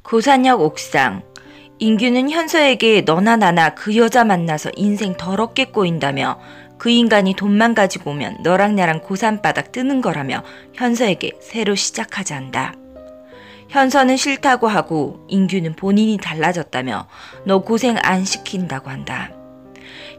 고산역 옥상. 인규는 현서에게 너나 나나 그 여자 만나서 인생 더럽게 꼬인다며 그 인간이 돈만 가지고 오면 너랑 나랑 고산바닥 뜨는 거라며 현서에게 새로 시작하자 한다. 현서는 싫다고 하고 인규는 본인이 달라졌다며 너 고생 안 시킨다고 한다.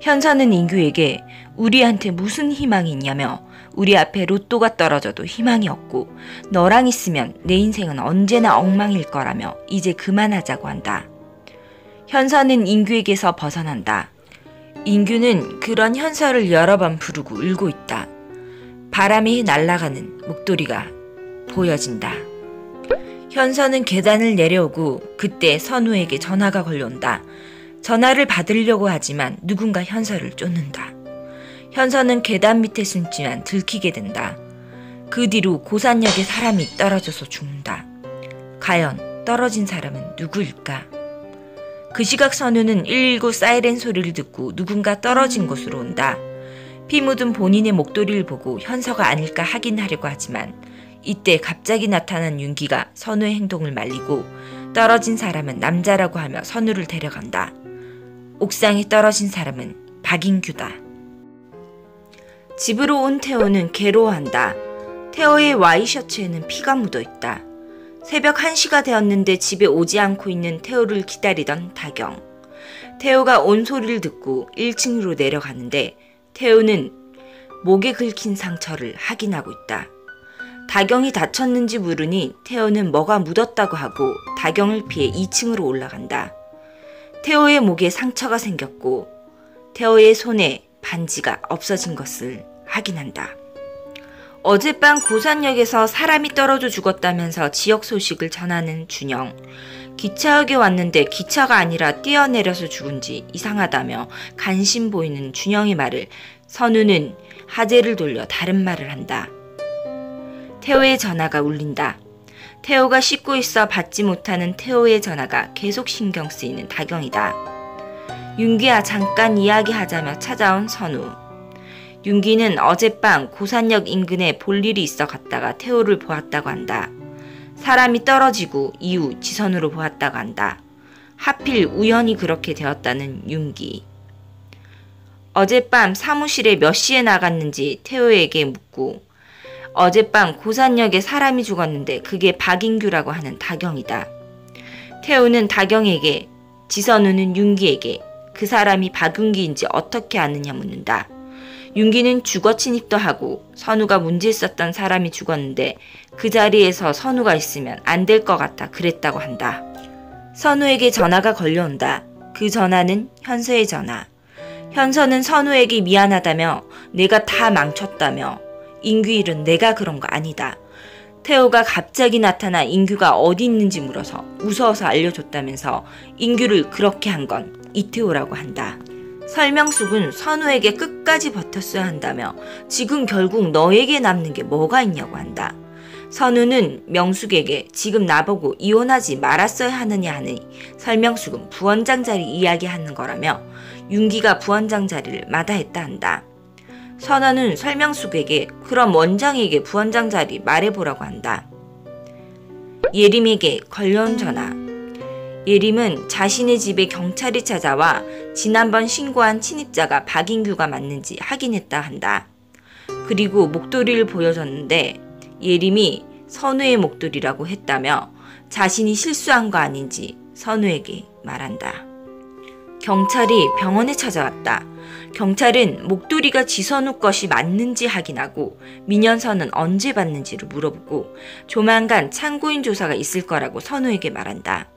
현서는 인규에게 우리한테 무슨 희망이 있냐며 우리 앞에 로또가 떨어져도 희망이 없고 너랑 있으면 내 인생은 언제나 엉망일 거라며 이제 그만하자고 한다. 현서는 인규에게서 벗어난다. 인규는 그런 현서를 여러 번 부르고 울고 있다. 바람이 날아가는 목도리가 보여진다. 현서는 계단을 내려오고 그때 선우에게 전화가 걸려온다. 전화를 받으려고 하지만 누군가 현서를 쫓는다. 현서는 계단 밑에 숨지만 들키게 된다. 그 뒤로 고산역에 사람이 떨어져서 죽는다. 과연 떨어진 사람은 누구일까? 그 시각 선우는 119 사이렌 소리를 듣고 누군가 떨어진 곳으로 온다. 피 묻은 본인의 목도리를 보고 현서가 아닐까 확인하려고 하지만 이때 갑자기 나타난 윤기가 선우의 행동을 말리고 떨어진 사람은 남자라고 하며 선우를 데려간다. 옥상에 떨어진 사람은 박인규다. 집으로 온 태호는 괴로워한다. 태호의 와이셔츠에는 피가 묻어있다. 새벽 1시가 되었는데 집에 오지 않고 있는 태호를 기다리던 다경. 태호가 온 소리를 듣고 1층으로 내려가는데 태호는 목에 긁힌 상처를 확인하고 있다. 다경이 다쳤는지 물으니 태호는 뭐가 묻었다고 하고 다경을 피해 2층으로 올라간다. 태호의 목에 상처가 생겼고 태호의 손에 반지가 없어진 것을 확인한다. 어젯밤 고산역에서 사람이 떨어져 죽었다면서 지역 소식을 전하는 준영. 기차역에 왔는데 기차가 아니라 뛰어내려서 죽은지 이상하다며 간신 보이는 준영의 말을 선우는 하재를 돌려 다른 말을 한다. 태호의 전화가 울린다. 태호가 씻고 있어 받지 못하는 태호의 전화가 계속 신경 쓰이는 다경이다. 윤기야 잠깐 이야기하자며 찾아온 선우. 윤기는 어젯밤 고산역 인근에 볼 일이 있어 갔다가 태호를 보았다고 한다. 사람이 떨어지고 이후 지선으로 보았다고 한다. 하필 우연히 그렇게 되었다는 윤기. 어젯밤 사무실에 몇 시에 나갔는지 태호에게 묻고 어젯밤 고산역에 사람이 죽었는데 그게 박인규라고 하는 다경이다. 태호는 다경에게, 지선우는 윤기에게 그 사람이 박윤기인지 어떻게 아느냐 묻는다. 윤기는 주거 침입도 하고 선우가 문제 있었던 사람이 죽었는데 그 자리에서 선우가 있으면 안 될 것 같아 그랬다고 한다. 선우에게 전화가 걸려온다. 그 전화는 현서의 전화. 현서는 선우에게 미안하다며 내가 다 망쳤다며 인규 일은 내가 그런 거 아니다. 태호가 갑자기 나타나 인규가 어디 있는지 물어서 무서워서 알려줬다면서 인규를 그렇게 한 건 이태호라고 한다. 설명숙은 선우에게 끝까지 버텼어야 한다며 지금 결국 너에게 남는 게 뭐가 있냐고 한다. 선우는 명숙에게 지금 나보고 이혼하지 말았어야 하느냐 하니 설명숙은 부원장 자리 이야기하는 거라며 윤기가 부원장 자리를 마다했다 한다. 선우는 설명숙에게 그럼 원장에게 부원장 자리 말해보라고 한다. 예림에게 걸려온 전화. 예림은 자신의 집에 경찰이 찾아와 지난번 신고한 침입자가 박인규가 맞는지 확인했다 한다. 그리고 목도리를 보여줬는데 예림이 선우의 목도리라고 했다며 자신이 실수한 거 아닌지 선우에게 말한다. 경찰이 병원에 찾아왔다. 경찰은 목도리가 지선우 것이 맞는지 확인하고 민현선은 언제 받는지를 물어보고 조만간 참고인 조사가 있을 거라고 선우에게 말한다.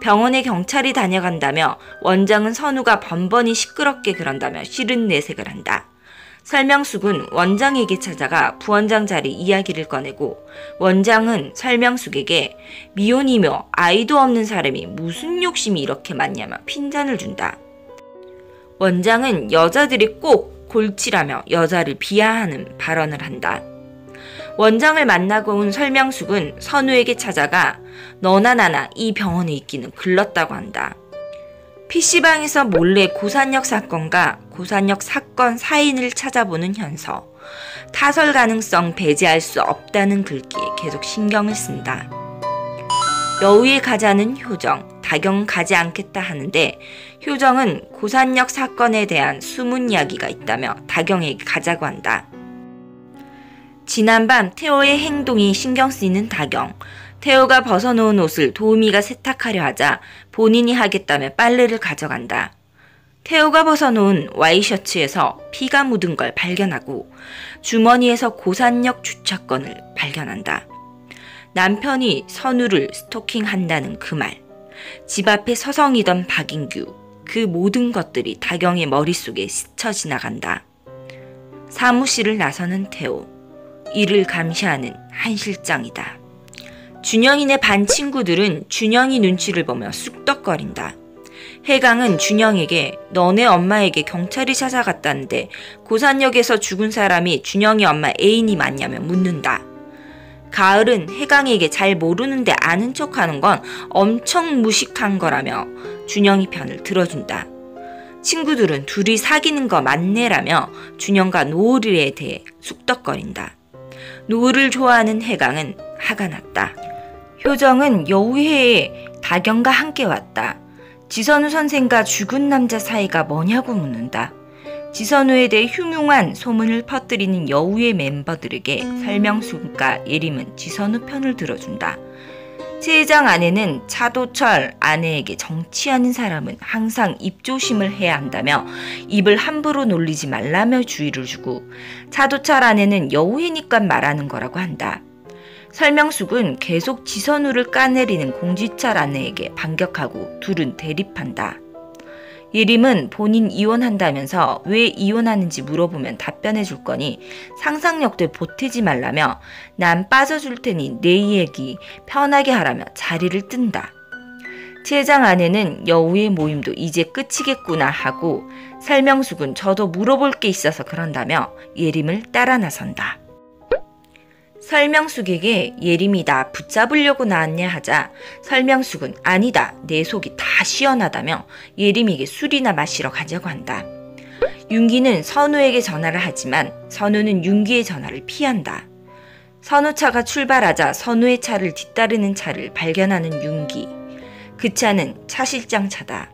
병원에 경찰이 다녀간다며 원장은 선우가 번번이 시끄럽게 그런다며 싫은 내색을 한다. 설명숙은 원장에게 찾아가 부원장 자리 이야기를 꺼내고 원장은 설명숙에게 미혼이며 아이도 없는 사람이 무슨 욕심이 이렇게 많냐며 핀잔을 준다. 원장은 여자들이 꼭 골치라며 여자를 비하하는 발언을 한다. 원장을 만나고 온 설명숙은 선우에게 찾아가 너나 나나 이 병원에 있기는 글렀다고 한다. PC방에서 몰래 고산역 사건과 고산역 사건 사인을 찾아보는 현서. 타설 가능성 배제할 수 없다는 글귀에 계속 신경을 쓴다. 여우에 가자는 효정, 다경 가지 않겠다 하는데 효정은 고산역 사건에 대한 숨은 이야기가 있다며 다경에게 가자고 한다. 지난밤 태호의 행동이 신경 쓰이는 다경. 태호가 벗어놓은 옷을 도우미가 세탁하려 하자 본인이 하겠다며 빨래를 가져간다. 태호가 벗어놓은 와이셔츠에서 피가 묻은 걸 발견하고 주머니에서 고산역 주차권을 발견한다. 남편이 선우를 스토킹한다는 그 말, 집 앞에 서성이던 박인규, 그 모든 것들이 다경의 머릿속에 스쳐 지나간다. 사무실을 나서는 태호, 이를 감시하는 한 실장이다. 준영이네 반 친구들은 준영이 눈치를 보며 쑥덕거린다. 혜강은 준영에게 너네 엄마에게 경찰이 찾아갔다는데 고산역에서 죽은 사람이 준영이 엄마 애인이 맞냐며 묻는다. 가을은 혜강에게 잘 모르는데 아는 척하는 건 엄청 무식한 거라며 준영이 편을 들어준다. 친구들은 둘이 사귀는 거 맞네라며 준영과 노을에 대해 쑥덕거린다. 노을을 좋아하는 혜강은 화가 났다. 효정은 여우회에 다경과 함께 왔다. 지선우 선생과 죽은 남자 사이가 뭐냐고 묻는다. 지선우에 대해 흉흉한 소문을 퍼뜨리는 여우의 멤버들에게 설명수과 예림은 지선우 편을 들어준다. 최 회장 아내는 차도철 아내에게 정치하는 사람은 항상 입조심을 해야 한다며 입을 함부로 놀리지 말라며 주의를 주고 차도철 아내는 여우회니까 말하는 거라고 한다. 설명숙은 계속 지선우를 까내리는 공지철 아내에게 반격하고 둘은 대립한다. 예림은 본인 이혼한다면서 왜 이혼하는지 물어보면 답변해 줄 거니 상상력도 보태지 말라며 난 빠져줄 테니 내 얘기 편하게 하라며 자리를 뜬다. 최 회장 아내는 여우의 모임도 이제 끝이겠구나 하고 설명숙은 저도 물어볼 게 있어서 그런다며 예림을 따라 나선다. 설명숙에게 예림이 나 붙잡으려고 나왔냐 하자 설명숙은 아니다, 내 속이 다 시원하다며 예림에게 술이나 마시러 가자고 한다. 윤기는 선우에게 전화를 하지만 선우는 윤기의 전화를 피한다. 선우차가 출발하자 선우의 차를 뒤따르는 차를 발견하는 윤기. 그 차는 차 실장 차다.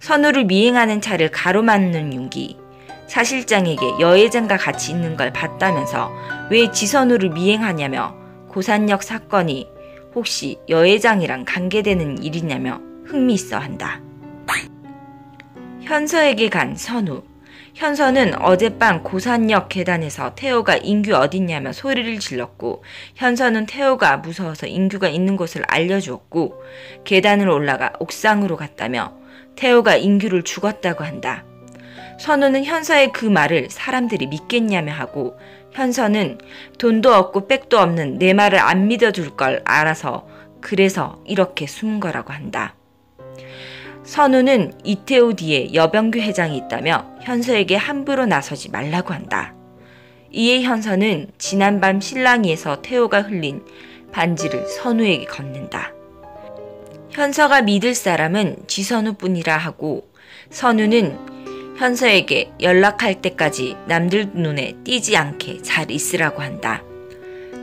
선우를 미행하는 차를 가로막는 윤기. 차 실장에게 여회장과 같이 있는 걸 봤다면서 왜 지선우를 미행하냐며 고산역 사건이 혹시 여회장이랑 관계되는 일이냐며 흥미있어 한다. 현서에게 간 선우. 현서는 어젯밤 고산역 계단에서 태호가 인규 어딨냐며 소리를 질렀고 현서는 태호가 무서워서 인규가 있는 곳을 알려주었고 계단을 올라가 옥상으로 갔다며 태호가 인규를 죽었다고 한다. 선우는 현서의 그 말을 사람들이 믿겠냐며 하고 현서는 돈도 없고 백도 없는 내 말을 안 믿어줄 걸 알아서 그래서 이렇게 숨은 거라고 한다. 선우는 이태우 뒤에 여병규 회장이 있다며 현서에게 함부로 나서지 말라고 한다. 이에 현서는 지난밤 실랑이에서 태호가 흘린 반지를 선우에게 건넨다. 현서가 믿을 사람은 지선우뿐이라 하고 선우는 현서에게 연락할 때까지 남들 눈에 띄지 않게 잘 있으라고 한다.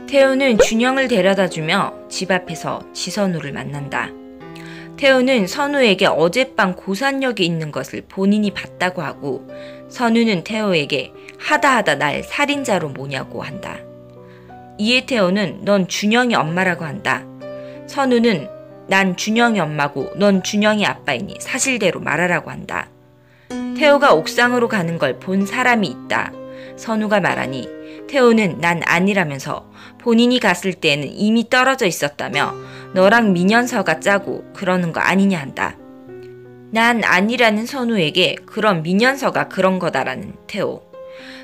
태우는 준영을 데려다주며 집 앞에서 지선우를 만난다. 태우는 선우에게 어젯밤 고산역에 있는 것을 본인이 봤다고 하고 선우는 태우에게 하다 날 살인자로 뭐냐고 한다. 이에 태우는 넌 준영이 엄마라고 한다. 선우는 난 준영이 엄마고 넌 준영이 아빠이니 사실대로 말하라고 한다. 태호가 옥상으로 가는 걸 본 사람이 있다. 선우가 말하니 태호는 난 아니라면서 본인이 갔을 때에는 이미 떨어져 있었다며 너랑 민현서가 짜고 그러는 거 아니냐 한다. 난 아니라는 선우에게 그럼 민현서가 그런 거다라는 태호.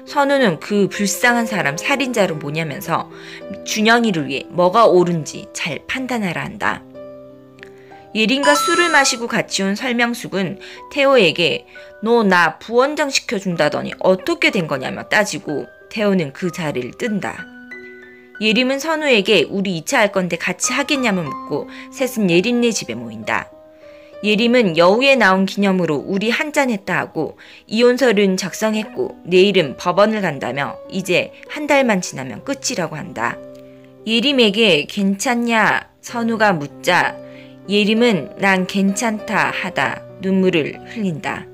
선우는 그 불쌍한 사람 살인자로 뭐냐면서 준영이를 위해 뭐가 옳은지 잘 판단하라 한다. 예린과 술을 마시고 같이 온 설명숙은 태호에게 너 나 부원장 시켜준다더니 어떻게 된 거냐며 따지고 태호는 그 자리를 뜬다. 예림은 선우에게 우리 2차 할 건데 같이 하겠냐며 묻고 셋은 예린네 집에 모인다. 예림은 여우에 나온 기념으로 우리 한잔했다 하고 이혼서류는 작성했고 내일은 법원을 간다며 이제 한 달만 지나면 끝이라고 한다. 예림에게 괜찮냐 선우가 묻자 예림은 난 괜찮다 하다 눈물을 흘린다.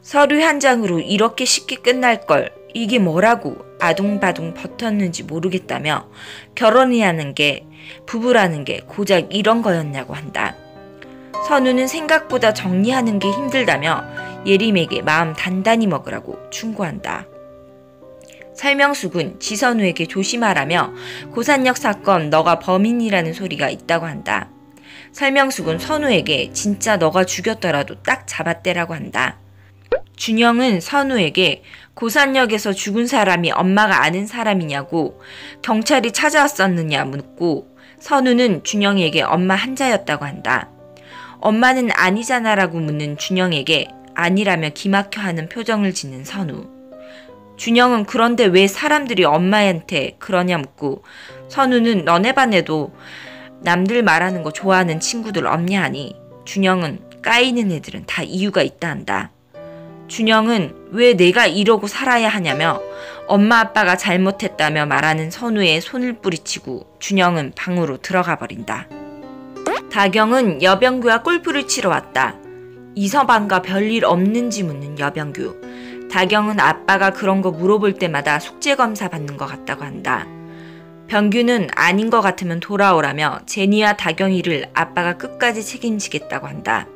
서류 한 장으로 이렇게 쉽게 끝날 걸 이게 뭐라고 아둥바둥 버텼는지 모르겠다며 결혼이라는 게 부부라는 게 고작 이런 거였냐고 한다. 선우는 생각보다 정리하는 게 힘들다며 예림에게 마음 단단히 먹으라고 충고한다. 설명숙은 지선우에게 조심하라며 고산역 사건 너가 범인이라는 소리가 있다고 한다. 설명숙은 선우에게 진짜 너가 죽였더라도 딱 잡아떼라고 한다. 준영은 선우에게 고산역에서 죽은 사람이 엄마가 아는 사람이냐고 경찰이 찾아왔었느냐 묻고 선우는 준영에게 엄마 한자였다고 한다. 엄마는 아니잖아라고 묻는 준영에게 아니라며 기막혀 하는 표정을 짓는 선우. 준영은 그런데 왜 사람들이 엄마한테 그러냐 묻고 선우는 너네 반에도 남들 말하는 거 좋아하는 친구들 없냐 하니 준영은 까이는 애들은 다 이유가 있다 한다. 준영은 왜 내가 이러고 살아야 하냐며 엄마 아빠가 잘못했다며 말하는 선우의 손을 뿌리치고 준영은 방으로 들어가 버린다. 다경은 여병규와 골프를 치러 왔다. 이서방과 별일 없는지 묻는 여병규. 다경은 아빠가 그런 거 물어볼 때마다 숙제검사 받는 것 같다고 한다. 병규는 아닌 것 같으면 돌아오라며 제니와 다경이를 아빠가 끝까지 책임지겠다고 한다.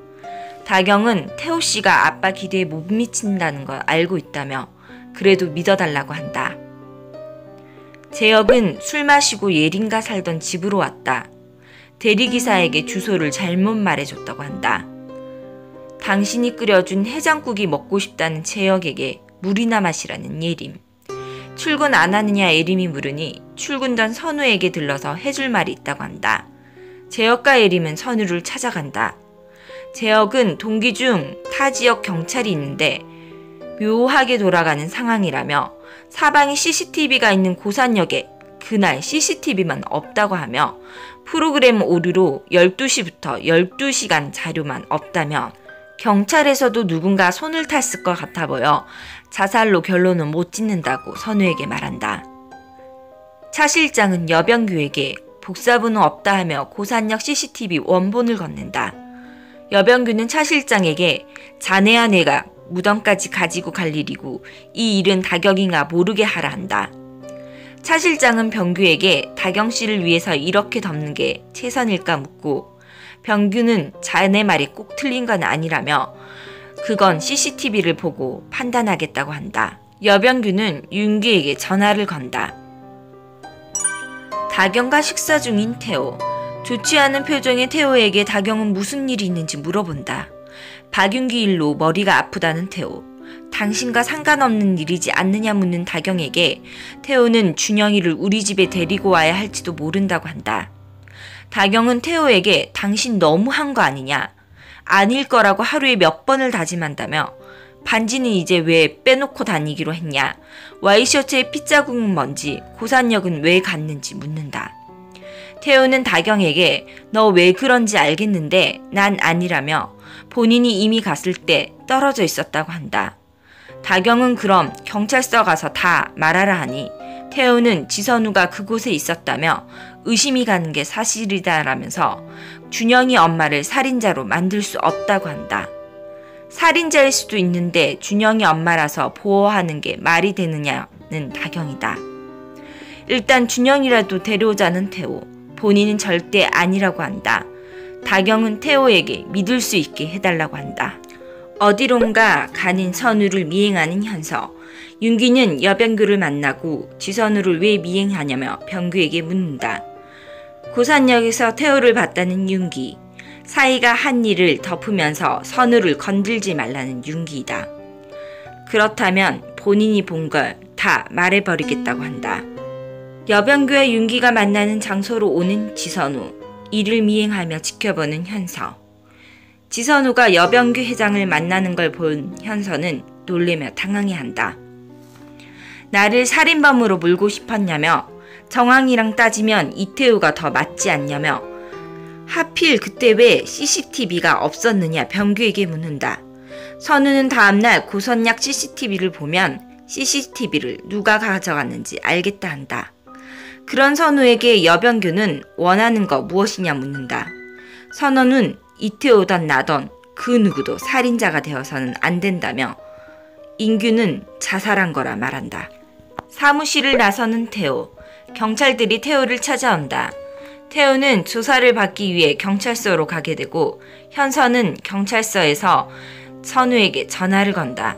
다경은 태호 씨가 아빠 기대에 못 미친다는 걸 알고 있다며 그래도 믿어달라고 한다. 재혁은 술 마시고 예린과 살던 집으로 왔다. 대리기사에게 주소를 잘못 말해줬다고 한다. 당신이 끓여준 해장국이 먹고 싶다는 재혁에게 물이나 마시라는 예림. 출근 안 하느냐 예림이 물으니 출근 전 선우에게 들러서 해줄 말이 있다고 한다. 재혁과 예림은 선우를 찾아간다. 재혁은 동기 중 타 지역 경찰이 있는데 묘하게 돌아가는 상황이라며 사방에 CCTV가 있는 고산역에 그날 CCTV만 없다고 하며 프로그램 오류로 12시부터 12시간 자료만 없다며 경찰에서도 누군가 손을 탔을 것 같아 보여 자살로 결론은 못 짓는다고 선우에게 말한다. 차 실장은 여병규에게 복사본은 없다 하며 고산역 CCTV 원본을 건넨다. 여병규는 차 실장에게 자네와 내가 무덤까지 가지고 갈 일이고 이 일은 다경이가 모르게 하라 한다. 차 실장은 병규에게 다경 씨를 위해서 이렇게 덮는 게 최선일까 묻고 병규는 자네 말이 꼭 틀린 건 아니라며 그건 CCTV를 보고 판단하겠다고 한다. 여병규는 윤기에게 전화를 건다. 다경과 식사 중인 태호. 좋지 않은 표정의 태호에게 다경은 무슨 일이 있는지 물어본다. 박윤기 일로 머리가 아프다는 태호. 당신과 상관없는 일이지 않느냐 묻는 다경에게 태호는 준영이를 우리 집에 데리고 와야 할지도 모른다고 한다. 다경은 태호에게 당신 너무한 거 아니냐. 아닐 거라고 하루에 몇 번을 다짐한다며 반지는 이제 왜 빼놓고 다니기로 했냐. 와이셔츠에 핏자국은 뭔지 고산역은 왜 갔는지 묻는다. 태호는 다경에게 너 왜 그런지 알겠는데 난 아니라며 본인이 이미 갔을 때 떨어져 있었다고 한다. 다경은 그럼 경찰서 가서 다 말하라 하니 태호는 지선우가 그곳에 있었다며 의심이 가는 게 사실이다라면서 준영이 엄마를 살인자로 만들 수 없다고 한다. 살인자일 수도 있는데 준영이 엄마라서 보호하는 게 말이 되느냐는 다경이다. 일단 준영이라도 데려오자는 태호. 본인은 절대 아니라고 한다. 다경은 태호에게 믿을 수 있게 해달라고 한다. 어디론가 가는 선우를 미행하는 현서. 윤기는 여병규를 만나고 지선우를 왜 미행하냐며 병규에게 묻는다. 고산역에서 태호를 봤다는 윤기. 사이가 한 일을 덮으면서 선우를 건들지 말라는 윤기이다. 그렇다면 본인이 본 걸 다 말해버리겠다고 한다. 여병규와 윤기가 만나는 장소로 오는 지선우. 이를 미행하며 지켜보는 현서. 지선우가 여병규 회장을 만나는 걸 본 현서는 놀래며 당황해한다. 나를 살인범으로 몰고 싶었냐며 정황이랑 따지면 이태우가 더 맞지 않냐며 하필 그때 왜 CCTV가 없었느냐 병규에게 묻는다. 선우는 다음날 고선약 CCTV를 보면 CCTV를 누가 가져갔는지 알겠다 한다. 그런 선우에게 여병규는 원하는 거 무엇이냐 묻는다. 선우는 이태오던 나던 그 누구도 살인자가 되어서는 안 된다며 인규는 자살한 거라 말한다. 사무실을 나서는 태호. 경찰들이 태호를 찾아온다. 태호는 조사를 받기 위해 경찰서로 가게 되고 현서는 경찰서에서 선우에게 전화를 건다.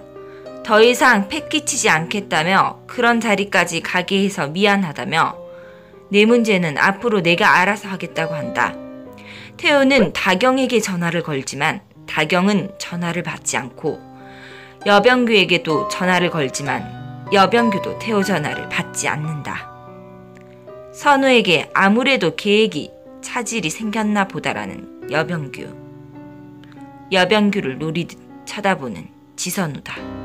더 이상 패 끼치지 않겠다며 그런 자리까지 가게 해서 미안하다며 내 문제는 앞으로 내가 알아서 하겠다고 한다. 태호는 다경에게 전화를 걸지만 다경은 전화를 받지 않고 여병규에게도 전화를 걸지만 여병규도 태호 전화를 받지 않는다. 선우에게 아무래도 계획이 차질이 생겼나 보다라는 여병규. 여병규를 노리듯 쳐다보는 지선우다.